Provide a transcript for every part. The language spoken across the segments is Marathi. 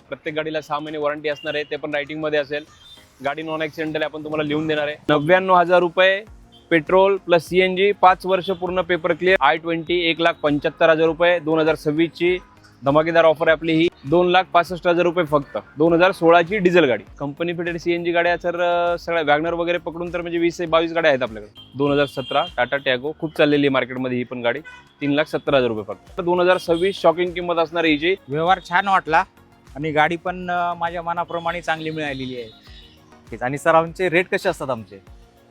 प्रत्येक गाडीला 6 महिने वॉरंटी असणार आहे, ते पण रायटिंग मध्ये असेल. गाडी नॉन ॲक्सिडेंटल आपण तुम्हाला लिहून देणार आहे. 99,000 रुपये पेट्रोल प्लस CNG, 5 वर्ष पूर्ण पेपर क्लिअर. i20 1,75,000 रुपये. 2026 ची धमाकेदार ऑफर आहे आपली ही. 2,65,000 रुपये फक्त. 2016 ची डिझेल गाडी, कंपनी फिटेड CNG गाड्या सर सगळ्या वॅगनर वगैरे पकडून तर म्हणजे 20 ते 22 गाड्या आहेत आपल्याकडे. 2017 टाटा टॅगो खूप चाललेली आहे मार्केटमध्ये ही पण गाडी. 3,70,000 रुपये फक्त. 2026 शॉकिंग किंमत असणार आहे हिची. व्यवहार छान वाटला आणि गाडी पण माझ्या मनाप्रमाणे चांगली मिळालेली आहे. आणि सर आमचे रेट कसे असतात आमचे?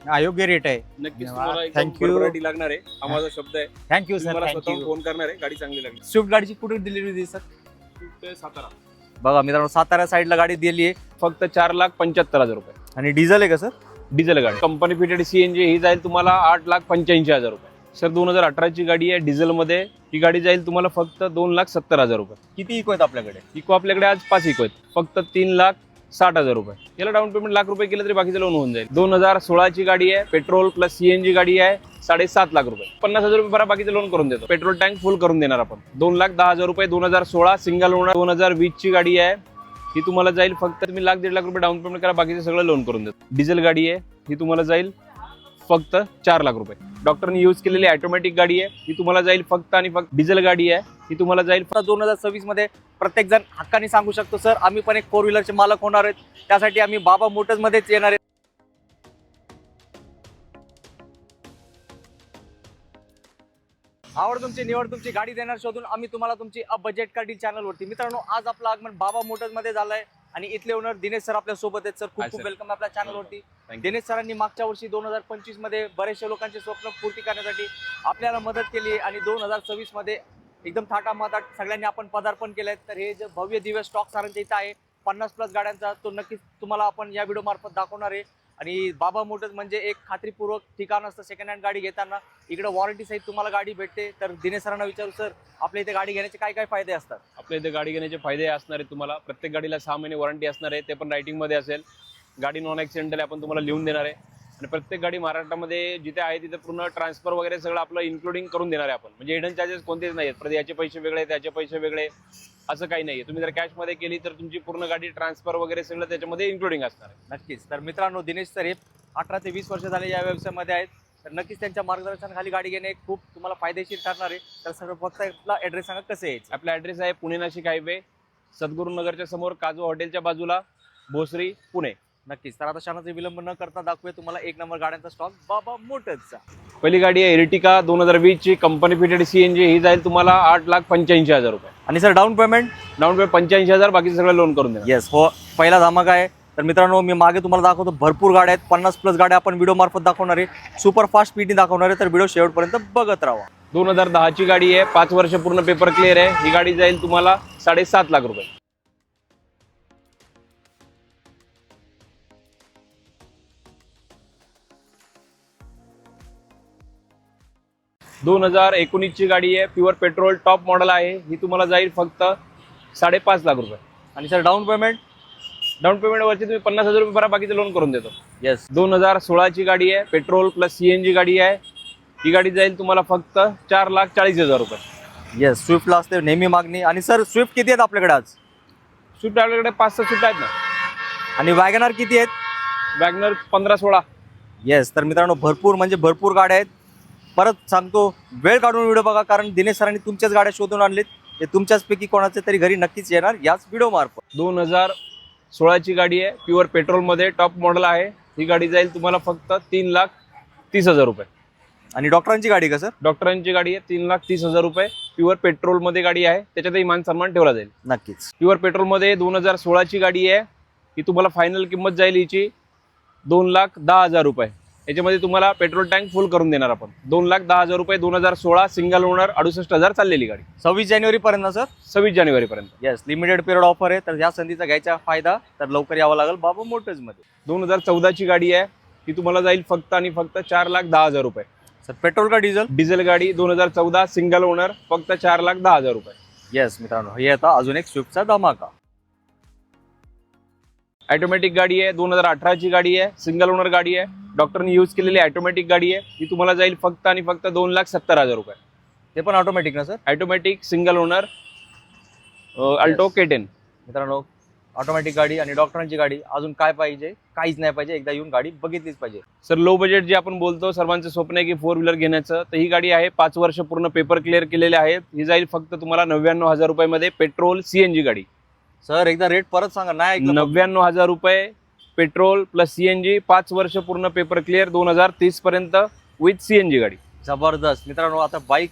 अयोग्य रेट आहे. नक्कीच धन्यवाद. तुम्हाला Thank एकदम you. भरभराटी लागणार आहे. हा माझा शब्द आहे. थँक्यू तुम्ही सर, मला स्वतःहून थँक्यू. फोन करणार आहे. गाडी चांगली लागली. स्विफ्ट गाडीची कुठे डिलिव्हरी दिली सर? ते सातारा बघा मित्रांनो, सातारा साईडला गाडी दिली आहे. फक्त 4,75,000 रुपये. आणि डिझेल आहे का सर? डिझेल गाडी, कंपनी फिटेड CNG ही जाईल तुम्हाला 8,85,000 रुपये. सर 2018 ची गाडी आहे डिझेल मध्ये. ही गाडी जाईल तुम्हाला फक्त 2,70,000 रुपये. किती इको आहेत आपल्याकडे? इको आपल्याकडे आज 5 इको आहेत, फक्त 3,60,000 रुपये. याला डाऊन पेमेंट ₹1,00,000 केलं तरी बाकीचं लोन होऊन जाईल. 2016 ची गाडी आहे, पेट्रोल प्लस CNG गाडी आहे. 7.5 लाख रुपये. 50,000 रुपये भरा, बाकीचं लोन करून देतो. पेट्रोल टँक फुल करून देणार आपण. 2,10,000 रुपये. 2016 सिंगल ओनर. 2020 ची गाडी आहे, ही तुम्हाला जाईल फक्त तुम्ही 1,00,000-1.5 लाख रुपये डाऊन पेमेंट करा, बाकीचं सगळं लोन करून देतो. डिझेल गाडी आहे, ही तुम्हाला जाईल फक्त 4 लाख रुपये. डॉक्टरने यूज केलेली ऑटोमॅटिक गाडी आहे, ही तुम्हाला जाईल फक्त आणि फक्त. डिझेल गाडी आहे, ही तुम्हाला जाईल आता 2026 मध्ये प्रत्येक जण हक्काने सांगू शकतो सर आम्ही पण एक 4 व्हीलरचे मालक होणार आहेत. त्यासाठी आम्ही बाबा मोटर्स मध्येच येणार आहेत. आवड तुमची, निवड तुमची, गाडी देणार शोधून आम्ही तुम्हाला तुमची बजेट कार डील चॅनलवरती. मित्रांनो, आज आपलं आगमन बाबा मोटर्स मध्ये झालंय आणि इथले ओनर दिनेश सर आपल्या सोबत आहेत. सर खूप Hi, खूप sir. वेलकम आपल्या चॅनलवरती. Thank you. दिनेश सरांनी मागच्या वर्षी 2025 मध्ये बरेचशा लोकांचे स्वप्न पूर्ती करण्यासाठी आपल्याला मदत केली आहे आणि 2026 मध्ये एकदम थाटामाटात सगळ्यांनी आपण पदार्पण केलंय. तर हे जे भव्य दिव्य स्टॉक सरांच्या इथं आहे 50+ गाड्यांचा, तो नक्कीच तुम्हाला आपण या व्हिडिओ मार्फत दाखवणार आहे. आणि बाबा मोटर्स म्हणजे एक खात्रीपूर्वक ठिकाण असतं सेकंड हँड गाडी घेताना. इकडे वॉरंटी सहित तुम्हाला गाडी भेटते. तर दिनेश सरांना विचारू, सर आपल्या इथे गाडी घेण्याचे काय काय फायदे असतात? आपल्या इथे गाडी घेण्याचे फायदे असणार आहेत तुम्हाला. प्रत्येक गाडीला 6 महिने वॉरंटी असणार आहे, ते पण रायटिंग मध्ये असेल. गाडी नॉन ॲक्सिडेंटल आपण तुम्हाला लिहून देणार आहे. आणि प्रत्येक गाडी महाराष्ट्रामध्ये जिथे आहे तिथे पूर्ण ट्रान्सफर वगैरे सगळं आपलं इन्क्लुडिंग करून देणार आहे आपण. म्हणजे हिडन चार्जेस कोणतेच नाही आहेत. याचे पैसे वेगळे, त्याचे पैसे वेगळे, असं काही नाही आहे. तुम्ही जर कॅशमध्ये केली तर तुमची पूर्ण गाडी ट्रान्सफर वगैरे सगळं त्याच्यामध्ये इन्क्लुडिंग असणार आहे. नक्कीच. तर मित्रांनो, दिनेश सर हे 18 ते 20 वर्ष झाले या व्यवसायामध्ये आहेत. तर नक्कीच त्यांच्या मार्गदर्शनाखाली गाडी घेणे खूप तुम्हाला फायदेशीर ठरणार आहे. तर सर फक्त आपला ॲड्रेस सांगा, कसं यायचं? आपला ॲड्रेस आहे पुणे नाशिक हायवे, सद्गुरुनगरच्या समोर, काजू हॉटेलच्या बाजूला, भोसरी, पुणे. नक्कीच. तर आता क्षणाचा विलंब न करता दाखवूया तुम्हाला 1 नंबर गाड्यांचा स्टॉक बाबा मोटर्सचा. पहिली गाडी आहे एर्टिका 2020 ची, कंपनी फिटेड CNG. ही जाईल तुम्हाला 8,85,000 रुपये. आणि sir down payment? Down payment 85,000, बाकीचं सगळं लोन करून देणार. येस, हो, पहिला धमाका आहे. तर मित्रांनो, मी मागे तुम्हाला दाखवतो भरपूर गाड्या आहेत. 50+ गाड्या आपण व्हिडिओ मार्फत दाखवणार आहे. सुपर फास्ट स्पीडने दाखवणार आहे. तर व्हिडिओ शेवटपर्यंत बघत राहा. 2010 ची गाडी आहे, 5 वर्ष पूर्ण पेपर क्लिअर आहे. ही गाडी जाईल तुम्हाला 7.5 लाख रुपये. 2019 ची गाडी आहे, प्युअर पेट्रोल टॉप मॉडेल आहे. ही तुम्हाला जाईल फक्त 5.5 लाख रुपये. आणि sir down payment? Down payment वरती तुम्ही 50,000 रुपये भरा, बाकीचं लोन करून देतो. येस. 2016 ची गाडी आहे, पेट्रोल प्लस CNG गाडी आहे. ही गाडी जाईल तुम्हाला फक्त 4,40,000 रुपये. येस, स्विफ्टला असते नेहमी मागणी. आणि सर स्विफ्ट किती आहेत आपल्याकडे आज? स्विफ्ट आपल्याकडे 5-6 स्विफ्ट आहेत ना. आणि वॅगनार किती आहेत? वॅगनर 15-16. येस. तर मित्रांनो, भरपूर म्हणजे भरपूर गाड्या आहेत. परत सांगतो, वेळ काढून व्हिडिओ बघा, कारण दिनेश सरांनी तुमच्याच गाड्या शोधून आणलेत. ते तुमच्याचपैकी कोणाचे तरी घरी नक्कीच येणार याच व्हिडिओ मार्फत. 2016 ची गाडी आहे, प्युअर पेट्रोलमध्ये टॉप मॉडेल आहे. ही गाडी जाईल तुम्हाला फक्त 3,30,000 रुपये. आणि डॉक्टरांची गाडी का सर? डॉक्टरांची गाडी आहे, 3,30,000 रुपये. प्युअर पेट्रोलमध्ये गाडी आहे, त्याच्यातही मान सन्मान ठेवला जाईल. नक्कीच. प्युअर पेट्रोलमध्ये 2016 ची गाडी आहे. ही तुम्हाला फायनल किंमत जाईल हिची 2,10,000 रुपये. याच्यामध्ये तुम्हाला पेट्रोल टँक फुल करून देणार आपण. 2,10,000 रुपये. 2016 सिंगल ओनर, 68,000 चाललेली गाडी. 26 जानेवारी पर्यंत ना सर? 26 जानेवारीपर्यंत. येस, लिमिटेड पिरियड ऑफर आहे. तर या संधीचा घ्यायचा फायदा, तर लवकर यावं लागेल बाबा मोटर्स मध्ये. 2014 ची गाडी आहे, ही तुम्हाला जाईल फक्त आणि फक्त 4,10,000 रुपये. सर पेट्रोल का डिझेल? डिझेल गाडी 2014 सिंगल ओनर, फक्त 4,10,000 रुपये. येस मित्रांनो, हे आता अजून एक स्विफ्टचा धमाका. ऑटोमॅटिक गाडी आहे, 2018 ची गाडी आहे, सिंगल ओनर गाडी आहे. डॉक्टरने यूज केलेली ऑटोमॅटिक गाडी आहे. ही तुम्हाला जाईल फक्त आणि फक्त 2,70,000 रुपये. ते पण ऑटोमॅटिक ना sir? Automatic single owner Alto K10. मित्रांनो, ऑटोमॅटिक गाडी आणि डॉक्टरांची गाडी, अजून काय पाहिजे? काहीच नाही पाहिजे, एकदा येऊन गाडी बघितलीच पाहिजे. सर लो बजेट जे आपण बोलतो सर्वांचं स्वप्न आहे की 4 व्हीलर घेण्याचं, तर ही गाडी आहे 5 वर्ष पूर्ण पेपर क्लिअर केलेले आहेत. ही जाईल फक्त तुम्हाला 99,000 रुपयामध्ये पेट्रोल CNG गाडी. सर एकदा रेट परत सांगा, नाही ऐकलं. 99,000 रुपये पेट्रोल प्लस CNG, 5 वर्ष पूर्ण पेपर क्लिअर, 2030 पर्यंत विथ CNG गाडी. जबरदस्त. मित्रांनो, आता बाईक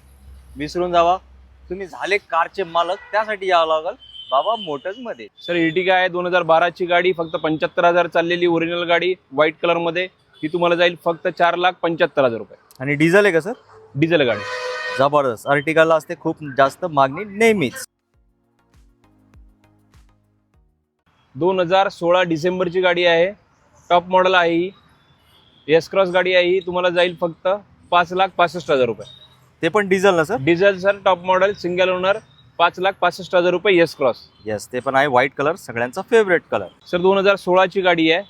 विसरून जावा, तुम्ही झाले कारचे मालक, त्यासाठी यावं लागल बाबा मोटर्स मध्ये. सर इर्टिगा आहे 2012 ची गाडी, फक्त 75,000 चाललेली ओरिजिनल गाडी व्हाईट कलर मध्ये. ही तुम्हाला जाईल फक्त 4,75,000 रुपये. आणि डिझेल आहे का सर? डिझेल गाडी. जबरदस्त. अर्टिगाला असते खूप जास्त मागणी नेहमीच. 2016 डिसेंबरची गाडी आहे, टॉप मॉडेल आहे ही, एस क्रॉस गाडी आहे ही. तुम्हाला जाईल फक्त 5,65,000 रुपये. ते पण डिझेल ना sir? Diesel sir, top model, single owner, 5,65,000 रुपये एस क्रॉस. येस, ते पण आहे व्हाईट कलर, सगळ्यांचा फेवरेट कलर. सर 2016 ची गाडी आहे,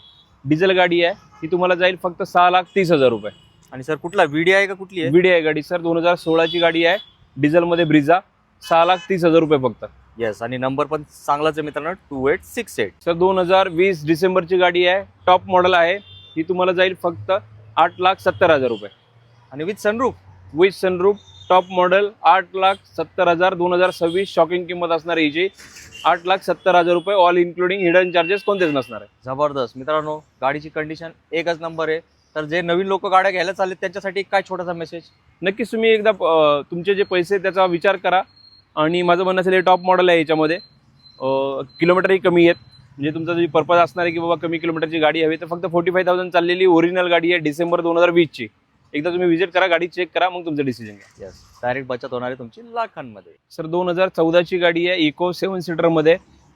डिझेल गाडी आहे. ही तुम्हाला जाईल फक्त 6,30,000 रुपये. आणि सर कुठला VD आहे का कुठली आहे? VD आहे गाडी सर, 2016 ची गाडी आहे, डिझेल मध्ये ब्रिझा, 6,30,000 रुपये फक्त. येस, आणि नंबर पण चांगलाच आहे मित्रांनो, 2868. सर 2020 डिसेंबरची गाडी आहे, टॉप मॉडेल आहे. ही तुम्हाला जाईल फक्त 8,70,000 रुपये. आणि with sunroof. With sunroof, top model, 8,70,000. 2026 shocking किंमत असणार आहे हिची, 8,70,000 रुपये, ऑल इन्क्लुडिंग, हिडन चार्जेस कोणतेच नसणार आहे. जबरदस्त. मित्रांनो, गाडीची कंडिशन एकच नंबर आहे. तर जे नवीन लोक गाड्या घ्यायला चालले त्यांच्यासाठी काय छोटासा मेसेज? नक्कीच तुम्ही एकदा तुमचे जे पैसे त्याचा विचार करा. आणि माझं म्हणणं असेल हे टॉप मॉडेल आहे, याच्यामध्ये किलोमीटरही कमी आहेत. म्हणजे तुमचा जो पर्पज असणार आहे की बाबा कमी किलोमीटरची गाडी हवी, तर फक्त 45,000 चाललेली ओरिजिनल गाडी आहे, डिसेंबर 2020 ची. एकदा तुम्ही व्हिजिट करा, गाडी चेक करा, मग तुमचं डिसिजन घ्या. येस, डायरेक्ट बचत होणार आहे तुमची लाखांमध्ये. सर 2014 ची गाडी आहे, इको 7 सीटर मध्ये.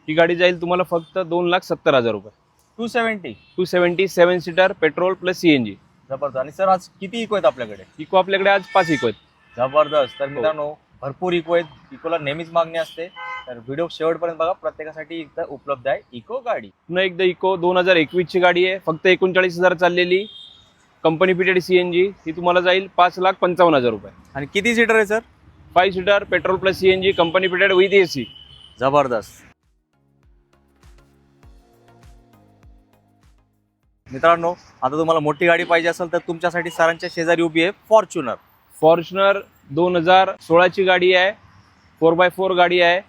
ही गाडी जाईल तुम्हाला फक्त 2,70,000 रुपये. 270 7 सीटर, पेट्रोल प्लस CNG. जबरदस्त. आणि सर आज किती इको आहेत आपल्याकडे? इको आपल्याकडे आज 5 इको आहेत. जबरदस्त. तर मित्रांनो, भरपूर इको आहेत, इकोला नेहमीच मागणी असते. तर व्हिडिओ शेवटपर्यंत बघा, प्रत्येकासाठी इथं उपलब्ध आहे इको गाडी. पुन्हा एकदा इको 2021 ची गाडी आहे, फक्त 39,000 चाललेली, कंपनी फिटेड CNG. ही तुम्हाला जाईल 5,55,000 रुपये. आणि किती सीटर आहे sir? 5 seater, petrol plus CNG, company fitted with AC. जबरदस्त. मित्रांनो, आता तुम्हाला मोठी गाडी पाहिजे असेल तर तुमच्यासाठी सरांच्या शेजारी उभी आहे फॉर्च्युनर. फॉर्च्युनर 2016 ची गाडी आहे, 4x4 गाडी आहे.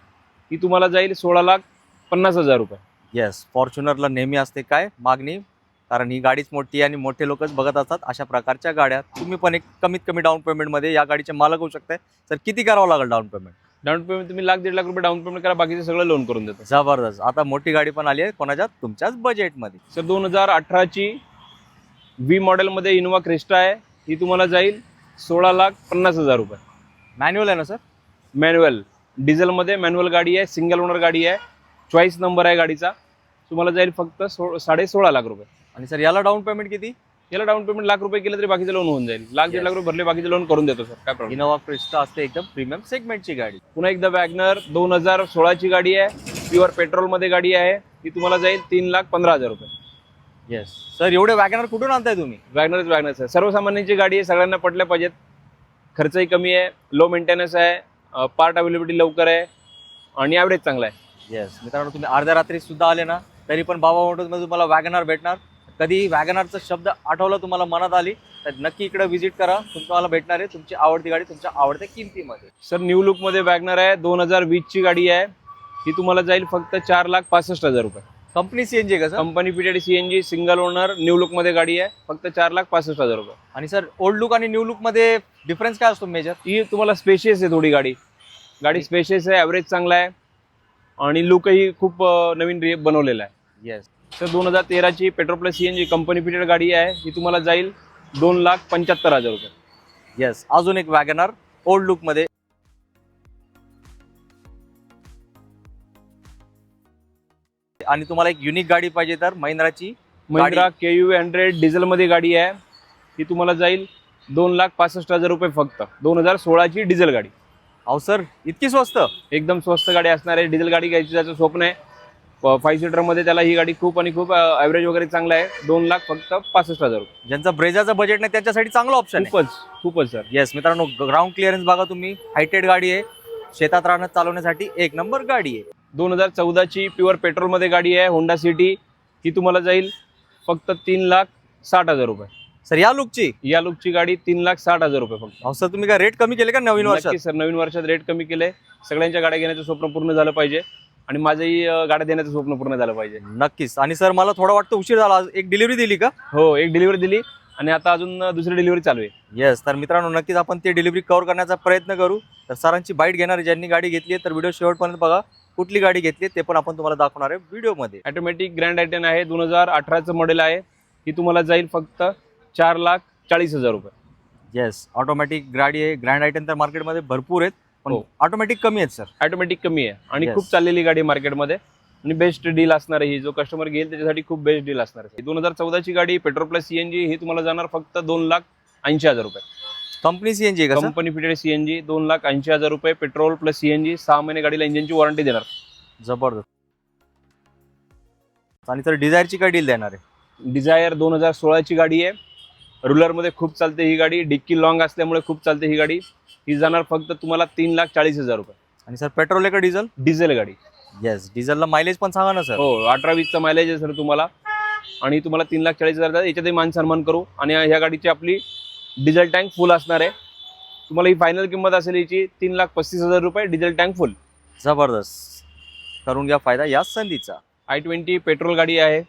ही तुम्हाला जाईल 16,50,000 रुपये. येस, फॉर्च्युनरला नेहमी असते काय मागणी, कारण ही गाडीच मोठी आहे आणि मोठे लोकच बघत असतात अशा प्रकारच्या गाड्या. तुम्ही पण एक कमीत कमी डाऊन पेमेंटमध्ये या गाडीचे मालक होऊ शकताय. तर किती करावं लागेल डाऊन पेमेंट? डाऊन पेमेंट तुम्ही 1,00,000-1,50,000 रुपये डाऊन पेमेंट करा, बाकीचं सगळं लोन करून देतो. जबरदस्त. आता मोठी गाडी पण आली आहे कोणाच्या? तुमच्याच बजेटमध्ये. सर 2018 ची V मॉडेलमध्ये इनोवा क्रिस्टा आहे. ही तुम्हाला जाईल 16,50,000 रुपये. मॅन्युअल आहे ना सर? मॅन्युअल, डिझेलमध्ये मॅन्युअल गाडी आहे, सिंगल ओनर गाडी आहे, चॉईस नंबर आहे गाडीचा. तुम्हाला जाईल फक्त 16.5 रुपये. आणि सर याला डाऊन पेमेंट किती? याला डाऊन पेमेंट 1,00,000 रुपये केलं तरी बाकीचं लोन होऊन जाईल. 1,00,000-1,50,000 रुपये भरले, बाकीचं लोन करून देतो सर, काय प्रॉब्लेम. इनोवा क्रिस्टा असते एकदम प्रीमियम सेगमेंटची गाडी. पुन्हा एकदा वॅगनर 2016 ची गाडी आहे, प्युअर पेट्रोलमध्ये गाडी आहे. ही तुम्हाला जाईल 3,15,000 रुपये. येस सर, एवढे वॅगनर कुठून आणताय तुम्ही? वॅगनर सर, सर्वसामान्यांची गाडी आहे, सगळ्यांना पटल्या पाहिजेत. खर्चही कमी आहे, लो मेंटेनन्स आहे, पार्ट अवेलेबिलिटी लवकर आहे आणि ॲव्हरेज चांगला आहे. येस मित्रांनो, तुम्ही अर्ध्या रात्री सुद्धा आले ना तरी पण बाबा मोटर्समध्ये तुम्हाला वॅगनर भेटणार. कधी वॅगनरचा शब्द आठवला तुम्हाला मनात आली तर नक्की इकडे व्हिजिट करा. तुम्हाला भेटणार आहे तुमची आवडती गाडी तुमच्या आवडत्या किमतीमध्ये. सर न्यू लुकमध्ये वॅगनर आहे, 2020 ची गाडी आहे. ही तुम्हाला जाईल फक्त 4,65,000 रुपये. कंपनी CNG का सर? Company fitted CNG, single owner, new लुकमध्ये गाडी आहे, फक्त 4,65,000 रुपये. आणि सर ओल्ड लुक आणि न्यू लुक मध्ये डिफरन्स काय असतो मेजर? ही तुम्हाला स्पेशियस आहे थोडी गाडी स्पेशियस आहे, ॲव्हरेज चांगला आहे आणि लुकही खूप नवीन बनवलेला आहे. येस सर 2013 ची petrol plus CNG company fitted गाडी आहे. ही तुम्हाला जाईल 2,75,000 रुपये. येस, अजून एक वॅगनर ओल्ड लुक मध्ये. आणि तुम्हाला एक युनिक गाडी पाहिजे तर महिंद्राची महिंद्रा KUV 100 डिझेल मध्ये गाडी आहे. ही तुम्हाला जाईल 2,65,000 रुपये फक्त. 2016 ची डिझेल गाडी. अहो सर, इतकी स्वस्त? एकदम स्वस्त गाडी असणार आहे. डिझेल गाडी घ्यायची त्याचं स्वप्न आहे. 5 सीटर मध्ये त्याला ही गाडी खूप ॲव्हरेज वगैरे चांगला आहे. 2,65,000 रुपये. ज्यांचा ब्रेझाचं बजेट नाही त्यांच्यासाठी चांगला ऑप्शन आहे. खूपच सर. येस मित्रांनो, ग्राउंड क्लिअरन्स बघा तुम्ही. हायटेड गाडी आहे, शेतात राहण्यात चालवण्यासाठी एक नंबर गाडी आहे. 2014ची प्युअर पेट्रोलमध्ये गाडी आहे होंडा सिटी. ही तुम्हाला जाईल फक्त 3,60,000 रुपये. सर या लुकची या लुकची गाडी 3,60,000 रुपये फक्त. अहो सर तुम्ही काय रेट कमी केले का नवीन वर्षात? नक्की सर, नवीन वर्षात रेट कमी केले. सगळ्यांच्या गाड्या घेण्याचं स्वप्न पूर्ण झालं पाहिजे आणि माझंही गाड्या देण्याचं स्वप्न पूर्ण झालं पाहिजे. नक्कीच. आणि सर मला थोडं वाटतं उशीर झाला, आज एक डिलिव्हरी दिली का? हो, एक डिलिव्हरी दिली आणि आता अजून दुसरी डिलिव्हरी चालू आहे. येस. तर मित्रांनो नक्कीच आपण ती डिलिव्हरी कव्हर करण्याचा प्रयत्न करू. तर सरांची बाईट घेणार ज्यांनी गाडी घेतली आहे तर व्हिडिओ शेवटपर्यंत बघा. कुठली गाडी घेतली ते पण आपण तुम्हाला दाखवणार आहे व्हिडिओमध्ये. ऑटोमॅटिक ग्रँड आयटेन आहे, 2018चं मॉडेल आहे. ही तुम्हाला जाईल फक्त 4,40,000 रुपये. येस, ऑटोमॅटिक गाडी आहे. ग्रँड आयटेन तर मार्केटमध्ये भरपूर आहेत पण हो. ऑटोमॅटिक कमी आहेत सर. ऑटोमॅटिक कमी आहे आणि Yes. खूप चाललेली गाडी मार्केटमध्ये आणि बेस्ट डील असणार आहे. ही जो कस्टमर घेईल त्याच्यासाठी खूप बेस्ट डील असणार आहे. 2014ची गाडी पेट्रोल प्लस सीएनजी ही तुम्हाला जाणार फक्त 2,80,000 रुपये. कंपनी सीएनजी का? कंपनी फिटेड सीएनजी 2,80,000 रुपये. पेट्रोल प्लस सीएनजी, 6 महिने गाडीला इंजिनची वॉरंटी देणार. जबरदस्त. आणि सर डिझायरची काय डील देणार आहे? डिझायर 2016ची गाडी आहे. रुलरमध्ये खूप चालते ही गाडी. डिक्की लॉंग असल्यामुळे खूप चालते ही गाडी. ही जाणार फक्त तुम्हाला 3,40,000 रुपये. आणि सर पेट्रोल आहे का डिझेल? डिझेल गाडी. येस. डिझेलला मायलेज पण सांगा ना सर. हो, 18-20चा मायलेज आहे सर तुम्हाला आणि तुम्हाला 3,40,000 याच्यातही मान सन्मान करू. आणि ह्या गाडीची आपली डिझेल टँक फुल असणार आहे. तुम्हाला ही फायनल किंमत असेल याची 3,35,000 रुपये डिझेल टँक फुल. जबरदस्त. करून घ्या फायदा या संधीचा. i20 पेट्रोल गाडी आहे.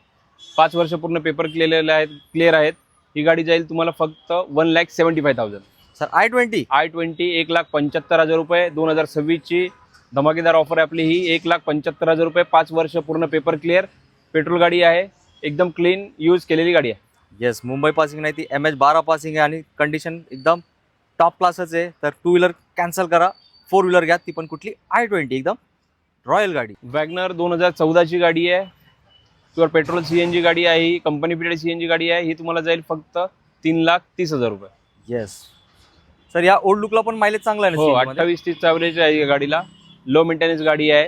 5 वर्ष पूर्ण पेपर क्लिअर आहेत. ही गाडी जाईल तुम्हाला फक्त 1,75,000. सर i20 i20 1,75,000 रुपये. 2026ची धमाकेदार ऑफर आहे आपली ही. 1,75,000 रुपये. 5 वर्ष पूर्ण पेपर क्लिअर पेट्रोल गाडी आहे. एकदम क्लीन यूज केलेली गाडी आहे. येस. मुंबई पासिंग नाही ती MH12 पासिंग आहे आणि कंडिशन एकदम टॉप क्लासच आहे. तर 2 व्हीलर कॅन्सल करा, 4 व्हीलर घ्या, ती पण कुठली i20 एकदम रॉयल गाडी. वॅगनर 2014ची गाडी आहे. प्युअर पेट्रोल सीएनजी गाडी आहे. ही कंपनी फिटेड सीएनजी गाडी आहे. ही तुम्हाला जाईल फक्त 3,30,000 रुपये. येस. सर या ओल्ड लुकला पण मायलेज चांगला आहे हो, ना? 28-30 ॲव्हरेज आहे या गाडीला. लो मेंटेनन्स गाडी आहे.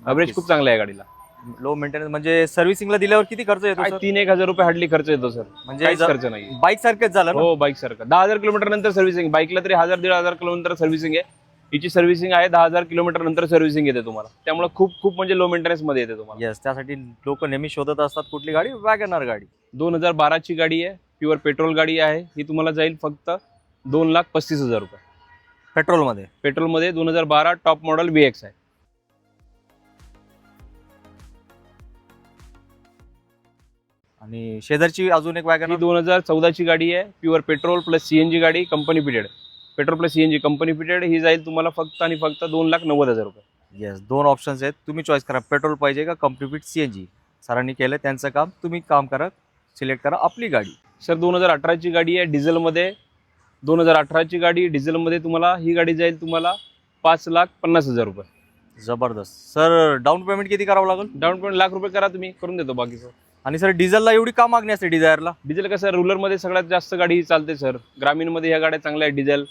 ॲव्हरेज खूप चांगला आहे गाडीला. लो मेंटेनन्स म्हणजे सर्व्हिसिंगला दिल्यावर किती खर्च येतो काय सर? 3,000-1,000 रुपये हार्डली खर्च येतो सर. म्हणजे काहीच खर्च नाही. बाईक सारखेच झालं ना? हो, बाईक सारखं. 10,000 किलोमीटर नंतर सर्व्हिसिंग. बाईकला तरी 1,000-1,500 किलोमीटर सर्व्हिसिंग आहे. हिची सर्व्हिसिंग आहे 10,000 किलोमीटर नंतर सर्व्हिसिंग येते तुम्हाला. त्यामुळे खूप म्हणजे लो मेंटेनन्स मध्ये येते तुम्हाला. येस. त्यासाठी लोक नेहमी शोधत असतात कुठली गाडी? वॅगनर गाडी. 2012ची गाडी आहे. प्युअर पेट्रोल गाडी आहे. ही तुम्हाला जाईल फक्त 2,35,000 रुपये. पेट्रोलमध्ये. पेट्रोलमध्ये 2012 टॉप मॉडेल VX आहे. आणि शेजारची अजून एक ही वॅगनर. 2014ची गाडी आहे. प्युअर पेट्रोल प्लस सीएनजी गाडी company fitted. Petrol plus CNG company fitted. ही जाईल तुम्हाला फक्त आणि फक्त 2,90,000 रुपये. येस. 2 ऑप्शन्स आहेत, तुम्ही चॉईस करा. पेट्रोल पाहिजे का कंपनी फिट सीएनजी? सरांनी केलं त्यांचं काम, तुम्ही काम करा, सिलेक्ट करा आपली गाडी. सर 2018ची गाडी आहे डिझेलमध्ये. 2018ची गाडी डिझेलमध्ये तुम्हाला ही गाडी जाईल तुम्हाला 5,50,000 रुपये. जबरदस्त. सर डाऊन पेमेंट किती करावं लागेल? डाऊन पेमेंट ₹1,00,000 करा, तुम्ही करून देतो बाकीचं. आणि सर डिझेलला एवढी का मागणी असते डिझायरला? डिझेल कसं रुलरमध्ये सगळ्यात जास्त गाडी चालते सर. ग्रामीणमध्ये ह्या गाड्या चांगल्या आहेत. डिझेल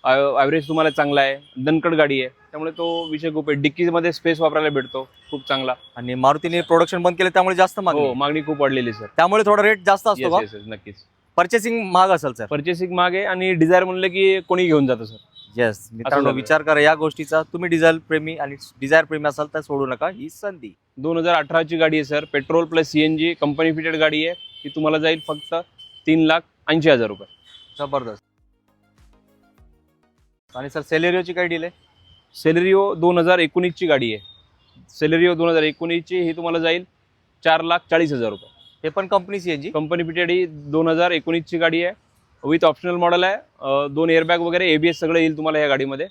ॲव्हरेज तुम्हाला चांगला आहे. दणकट गाडी आहे त्यामुळे तो विषय खूप आहे. डिक्कीमध्ये स्पेस वापरायला भेटतो खूप चांगला. आणि मारुतीने प्रोडक्शन बंद केले त्यामुळे जास्त मागणी. हो, मागणी खूप वाढलेली सर. त्यामुळे थोडा रेट जास्त असतो का? येस, नक्कीच. पर्चेसिंग महाग असेल सर. पर्चेसिंग मागे आणि डिझायर म्हणलं की कोणी घेऊन जातं सर. येस. मित्रांनो झालं. विचार करा या गोष्टीचा. तुम्ही डिझेल प्रेमी आणि डिझायर प्रेमी असाल तर सोडू नका ही संधी. 2018ची गाडी आहे sir. Petrol plus CNG company fitted गाडी आहे. ही तुम्हाला जाईल फक्त 3,80,000 रुपये. जबरदस्त. आणि सर सेलेरिओची काय डील आहे? सेलेरिओ 2019ची गाडी आहे. सेलेरिओ 2019ची ही तुम्हाला जाईल 4,40,000 रुपये. ते पण कंपनी सीएनजी. कंपनी फिटेड ही 2019ची गाडी आहे. विथ ऑप्शनल मॉडेल आहे. 2 एअरबॅग वगैरे ABS सगळं येईल तुम्हाला या गाडीमध्ये.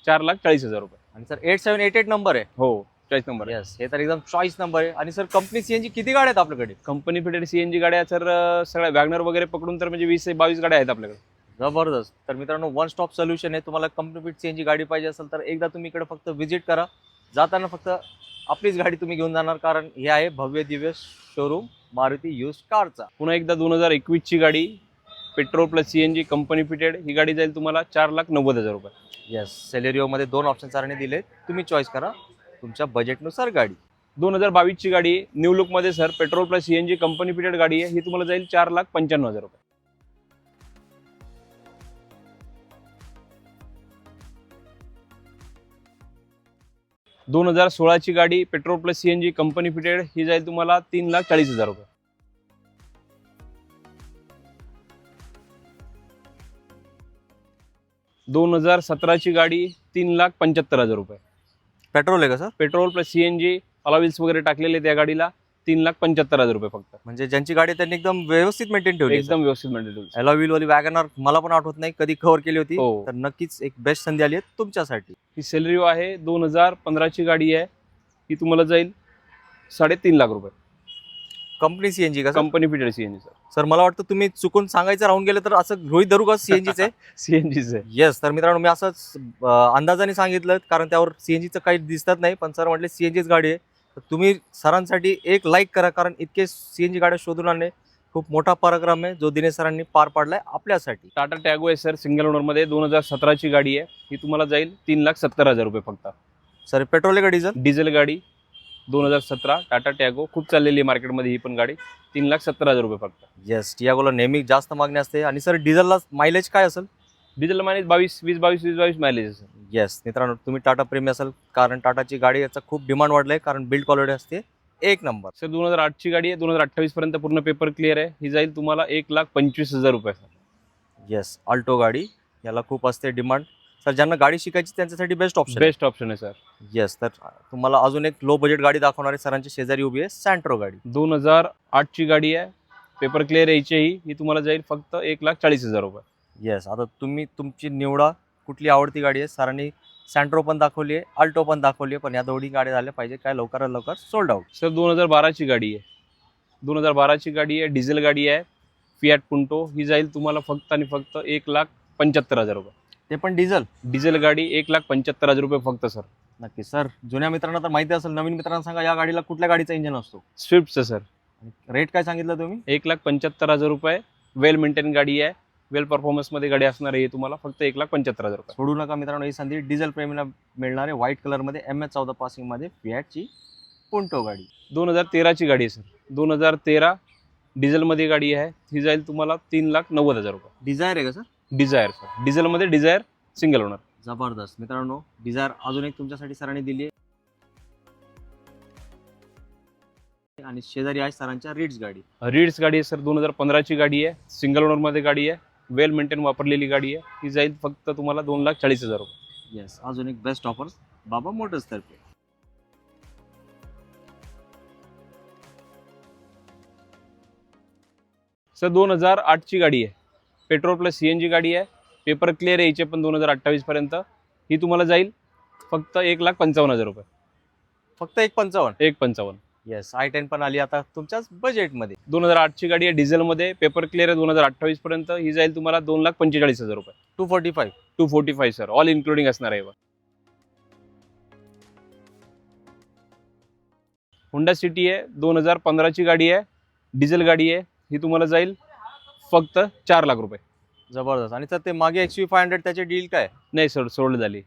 4,40,000 रुपये. आणि सर 8788 नंबर आहे. हो, चॉईस नंबर आहे. येस. हे तर एकदम चॉईस नंबर आहे. आणि सर कंपनी सीएनजी किती गाड्या आहेत आपल्याकडे? कंपनी फिटेड सीएनजी गाड्या सर सगळ्या वॅगनर वगैरे पकडून तर म्हणजे 20-22 गाड्या आहेत आपल्याकडे. जबरदस्त. तर मित्रांनो वन स्टॉप सोल्युशन आहे. तुम्हाला कंपनी फिट सीएनजी गाडी पाहिजे असेल तर एकदा तुम्ही इकडे फक्त व्हिजिट करा. जाताना फक्त आपलीच गाडी तुम्ही घेऊन जाणार, कारण हे आहे भव्य दिव्य शोरूम मारुती युज्ड कारचा. पुन्हा एकदा 2021ची गाडी petrol plus CNG company fitted ही गाडी जाईल तुम्हाला 4,90,000 रुपये. येस. सेलेरिओमध्ये 2 ऑप्शन सरांनी दिले, तुम्ही चॉईस करा तुमच्या बजेटनुसार गाडी. 2022ची गाडी न्यू लुकमध्ये sir. Petrol plus CNG company fitted गाडी आहे. ही तुम्हाला जाईल 4,95,000 रुपये. 2016ची गाडी petrol plus CNG company fitted ही जाईल तुम्हाला 3,40,000 रुपये. 2017ची गाडी 3,75,000 रुपये. पेट्रोल आहे का सर? पेट्रोल प्लस CNG अलॉविल्स वगैरे टाकलेले त्या गाडीला 3,75,000 रुपये फक्त. म्हणजे ज्यांची गाडी त्यांनी एकदम व्यवस्थित मेंटेन ठेवली. एकदम व्यवस्थित मेंटेन. अलॉविल वाली वॅगनर मला पण आठवत नाही कधी कव्हर केली होती. हो. तर नक्कीच एक बेस्ट संधी आली आहे तुमच्यासाठी. ही सेलेरिओ आहे 2015ची गाडी आहे. ही तुम्हाला जाईल 3.5 लाख रुपये. कंपनी सीएनजी का सर? Company fitted CNG sir. Sir मला वाटतं तुम्ही चुकून सांगायचं राहून गेले तर असं गृहीत धरू का सीएनजीच आहे? CNGच आहे. येस. तर मित्रांनो मी असंच अंदाजाने सांगितलं कारण त्यावर सीएनजीचं काही दिसत नाही, पण सर म्हटले सीएनजीच गाडी आहे. तर तुम्ही सरांसाठी एक लाईक करा कारण इतके सीएनजी गाड्या शोधून आणणे खूप मोठा पराक्रम आहे जो दिनेश सरांनी पार पाडलाय आपल्यासाठी. टाटा टॅगो आहे सर, सिंगल ओनरमध्ये 2017ची गाडी आहे. ही तुम्हाला जाईल 3,70,000 रुपये फक्त. सर पेट्रोल आहे का डिझेल? डिझेल गाडी 2017 टाटा टॅगो खूप चाललेली आहे मार्केटमध्ये. ही पण गाडी 3,70,000 रुपये फक्त. येस. टियागोला नेहमी जास्त मागणी असते. आणि सर डिझेलला मायलेज काय असेल? डिझेल मायलेज 22 मायलेज असेल. येस. मित्रांनो तुम्ही टाटा प्रेमी असाल कारण टाटाची गाडी याचा खूप डिमांड वाढलाय कारण बिल्ड क्वालिटी असते एक नंबर. सर 2008ची गाडी आहे. 2028 पर्यंत पूर्ण पेपर क्लिअर आहे. ही जाईल तुम्हाला 1,25,000 रुपये. येस. अल्टो गाडी याला खूप असते डिमांड. सर ज्यांना गाडी शिकायची त्यांच्यासाठी बेस्ट ऑप्शन. बेस्ट ऑप्शन आहे सर. येस. तर तुम्हाला अजून एक लो बजेट गाडी दाखवणार आहे. सरांची शेजारी उभी आहे सँट्रो गाडी. 2008ची गाडी आहे. पेपर क्लिअर यायची. ही तुम्हाला जाईल फक्त 1,40,000 रुपये. येस. आता तुम्ही तुमची निवडा कुठली आवडती गाडी आहे. सरांनी सँट्रो पण दाखवली आहे, अल्टो पण दाखवली आहे, पण या दोन्ही गाड्या झाल्या पाहिजे काय लवकरात लवकर सोल्ड आउट. सर 2012ची गाडी आहे. 2012ची गाडी आहे. डिझेल गाडी आहे. Fiat Punto. ही जाईल तुम्हाला फक्त आणि फक्त 1,75,000 रुपये. ते पण डिझेल. डिझेल गाडी 1,75,000 रुपये फक्त सर. नक्की सर. जुन्या मित्रांना तर माहिती असेल, नवीन मित्रांना सांगा या गाडीला कुठल्या गाडीचा इंजिन असतो? स्विफ्टचं सर. रेट काय सांगितलं तुम्ही? 1,75,000 रुपये. वेल मेंटेन गाडी आहे. वेल परफॉर्मन्समध्ये गाडी असणार आहे. तुम्हाला फक्त 1,75,000 रुपये. सोडू नका मित्रांनो ही संधी. डिझेल प्रेमीला मिळणार आहे व्हाईट कलरमध्ये MS14 पासिंगमध्ये फियाटची पुंटो गाडी. 2013ची गाडी आहे सर. 2013 डिझेलमध्ये गाडी आहे. ही जाईल तुम्हाला 3,90,000 रुपये. डिझायर आहे का सर? Dzire sir. डिझेलमध्ये डिझायर सिंगल ओनर. जबरदस्त. मित्रांनो डिझायर अजून एक तुमच्यासाठी सरांनी दिली आहे. आणि शेजारी आहे सरांच्या रिड्स गाडी. रीड्स गाडी आहे सर. 2015ची गाडी आहे. सिंगल ओनरमध्ये गाडी आहे. वेल मेंटेन वापरलेली गाडी आहे. ही जाईल फक्त तुम्हाला 2,40,000 रुपये. येस. अजून एक बेस्ट ऑफर बाबा मोटर्स तर्फे. सर 2008ची गाडी आहे. पेट्रोल प्लस CNG गाडी आहे. पेपर क्लिअर यायचे पण 2028 पर्यंत. ही तुम्हाला जाईल फक्त 1,55,000 रुपये. फक्त 1,55. 1,55. येस. i10 पण आली आता तुमच्याच बजेटमध्ये. 2008ची गाडी आहे. डिझेलमध्ये पेपर क्लिअर आहे 2028 पर्यंत. ही जाईल तुम्हाला 2,45,000 रुपये. 245. 245 सर. ऑल इन्क्लुडिंग असणार आहे. होंडा सिटी आहे. 2015ची गाडी आहे. डिझेल गाडी आहे. ही तुम्हाला जाईल फक्त 4 लाख रुपये. जबरदस्त. आणि सर ते मागे XV500 त्याचे डील काय? नाही सर, सोल्ड झाली.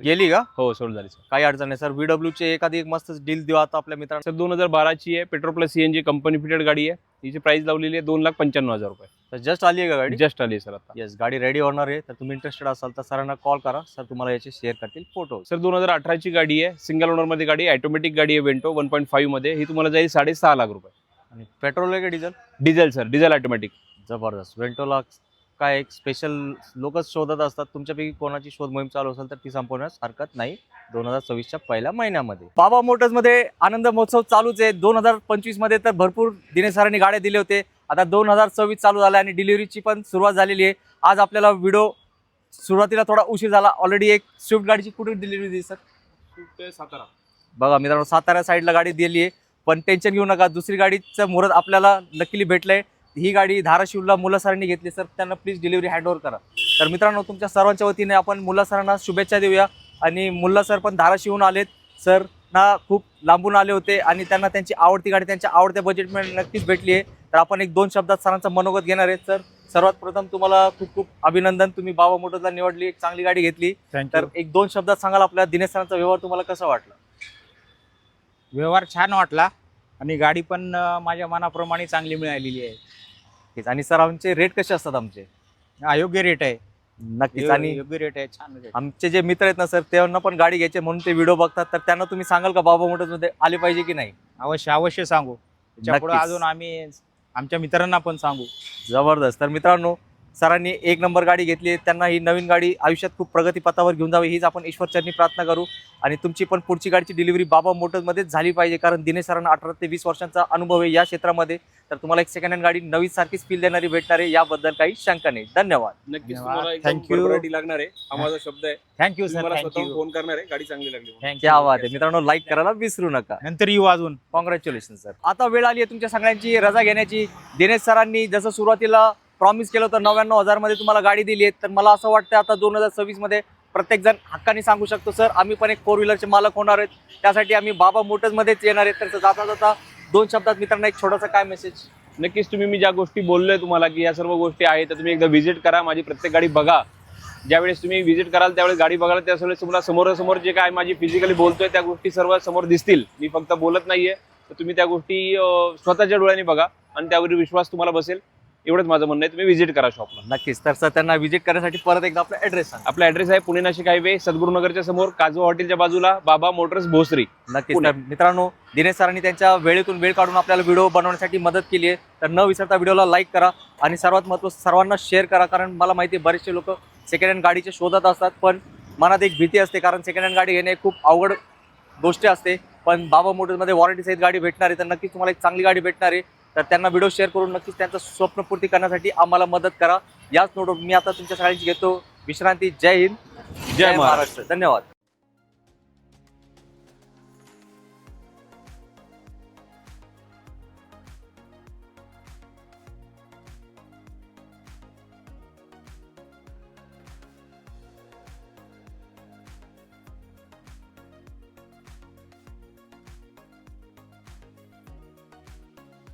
गेली का? हो, सोल्ड झाली सर. काही अडचण नाही सर. VW चे एखादी एक मस्त डील देऊ आता आपल्या मित्रांना. सर 2012ची आहे. Petrol plus CNG company fitted गाडी आहे. हिची प्राइस लावलेली आहे 2,95,000 रुपये. तर जस्ट आली आहे का गाडी? जस्ट आली सर आता. येस. गाडी रेडी होणार आहे. तर तुम्ही इंटरेस्टेड असाल तर सरांना कॉल करा. सर तुम्हाला याचे शेअर करतील फोटो. सर 2018ची गाडी आहे. सिंगल ओनरमध्ये गाडी आहे. ऑटोमॅटिक गाडी आहे. वेंटो 1.5 मध्ये. ही तुम्हाला जाईल 6.5 लाख रुपये. आणि पेट्रोल आहे का diesel? Diesel sir. Diesel automatic. जबरदस्त. वेंटोला काय एक स्पेशल लोकच शोधत असतात. तुमच्यापैकी कोणाची शोध मोहीम चालू असेल तर ती संपवण्यास हरकत नाही 2024च्या पहिल्या महिन्यामध्ये. बाबा मोटर्समध्ये आनंद महोत्सव चालूच आहे. 2025 मध्ये तर भरपूर दिनेश सरांनी गाड्या दिले होते. आता 2024 चालू झाला आणि डिलिव्हरीची पण सुरुवात झालेली आहे. आज आपल्याला व्हिडिओ सुरुवातीला थोडा उशीर झाला. ऑलरेडी एक स्विफ्ट गाडीची कुठे डिलिव्हरी दिली सर? स्विफ्ट सातारा. बघा मित्रांनो सातारा साईडला गाडी दिली आहे. पण टेन्शन घेऊ नका. दुसरी गाडीचं मुहूर्त आपल्याला लकीली भेटलंय. ही गाडी धाराशिवला मुल्ला सरांनी घेतली. सर त्यांना प्लीज डिलिव्हरी हँडओव्हर करा. तर मित्रांनो तुमच्या सर्वांच्या वतीने आपण मुल्ला सरांना शुभेच्छा देऊया. आणि मुल्ला सर पण धाराशिवहून आलेत. सर ना खूप लांबून आले होते आणि त्यांना त्यांची आवडती गाडी त्यांच्या आवडत्या बजेटमध्ये नक्कीच भेटली आहे. तर आपण एक 2 शब्दात सरांचं मनोगत घेणार आहेत. सर सर्वात प्रथम तुम्हाला खूप खूप अभिनंदन. तुम्ही बाबा मोटर्सला निवडली, एक चांगली गाडी घेतली. तर एक 2 शब्दात सांगाल आपल्या दिनेश सरांचा व्यवहार तुम्हाला कसा वाटला? व्यवहार छान वाटला आणि गाडी पण माझ्या मनाप्रमाणे चांगली मिळालेली आहे. आणि सर आमचे रेट कसे असतात आमचे? अयोग्य रेट आहे. नक्कीच. आणि योग्य रेट आहे, छान रेट. आमचे जे मित्र आहेत ना सर, त्यांना पण गाडी घ्यायची म्हणून ते व्हिडिओ बघतात, तर त्यांना तुम्ही सांगाल का बाबा मोटर्स मध्ये आले पाहिजे की नाही? अवश्य सांगू. त्याच्यापुढे नक्कीच. अजून आम्ही आमच्या मित्रांना पण सांगू. जबरदस्त. तर मित्रांनो, सरांनी एक नंबर गाडी घेतली आहे, त्यांना ही नवीन गाडी आयुष्यात खूप प्रगतीपथावर घेऊन जावी हीच आपण ईश्वरचरणी प्रार्थना करू. आणि तुमची पण पुढची गाडीची डिलिव्हरी बाबा मोटर्समध्येच झाली पाहिजे, कारण दिनेश सरांना 18 ते 20 वर्षांचा अनुभव आहे या क्षेत्रामध्ये. तर तुम्हाला एक सेकंड हँड गाडी नवीन सारखीच फील देणारी भेटणार आहे, याबद्दल काही शंका नाही. धन्यवाद. नक्कीच धन्यवाद. तुम्हाला एकदम Thank you. भरभराटी लागणार आहे, हा माझा शब्द आहे. थँक्यू तुम्ही सर, मला स्वतःहून थँक्यू. फोन करणार आहे गाडी चांगली लागली म्हणून. क्या बात आहे मित्रांनो, लाईक करायला विसरू नका. नंतर येऊ अजून. Congratulation sir. आता वेळ आली आहे तुमच्या सगळ्यांची रजा घेण्याची. दिनेश सरांनी जसं सुरुवातीला प्रॉमिस केलं होतं 99,000 मध्ये तुम्हाला गाडी दिली आहे, तर मला असं वाटतं आता 2026 मध्ये प्रत्येक जण हक्काने सांगू शकतो सर, आम्ही पण एक 4 व्हीलरचे मालक होणार आहेत. त्यासाठी आम्ही बाबा मोटर्स मध्येच येणार आहेत. तर जाता जाता 2 शब्दात मित्रांना एक छोटासा काय मेसेज? नक्कीच तुम्ही मी ज्या गोष्टी बोललोय तुम्हाला की या सर्व गोष्टी आहेत, तर तुम्ही एकदा व्हिजिट करा, माझी प्रत्येक गाडी बघा. ज्यावेळेस तुम्ही व्हिजिट कराल त्यावेळेस गाडी बघाल, त्यावेळेस तुम्हाला समोरासमोर जे काय माझी फिजिकली बोलतोय त्या गोष्टी सर्व समोर दिसतील. मी फक्त बोलत नाहीये, तर तुम्ही त्या गोष्टी स्वतःच्या डोळ्याने बघा आणि त्यावर विश्वास तुम्हाला बसेल. एवढंच माझं म्हणणं आहे, तुम्ही व्हिजिट करा शॉपला. नक्कीच. तर सर त्यांना व्हिजिट करण्यासाठी परत एकदा आपला ऍड्रेस सांगा. आपला ऍड्रेस आहे पुणे नाशिक हायवे, सद्गुरुनगरच्या समोर, काजवा हॉटेलच्या बाजूला, बाबा मोटर्स भोसरी. नक्कीच. पुणे. तर मित्रांनो, दिनेश सरांनी त्यांच्या वेळेतून वेळ काढून आपल्याला व्हिडिओ बनवण्यासाठी मदत केली आहे. तर न विसरता व्हिडिओला लाईक करा आणि सर्वात महत्त्वाचं सर्वांना शेअर करा, कारण मला माहिती आहे बरेचसे लोक सेकंड हँड गाडीचे शोधत असतात, पण मनात एक भीती असते, कारण सेकंड हँड गाडी घेणे खूप अवघड गोष्ट असते. पण बाबा मोटर्समध्ये वॉरंटी सहित गाडी भेटणार आहे, तर नक्कीच तुम्हाला एक चांगली गाडी भेटणार आहे. तर त्यांना व्हिडिओ शेअर करून नक्कीच त्यांचं स्वप्नपूर्ती करण्यासाठी आम्हाला मदत करा. याच नोटवर मी आता तुमच्या सगळ्यांची घेतो विश्रांती. जय हिंद, जय महाराष्ट्र. धन्यवाद.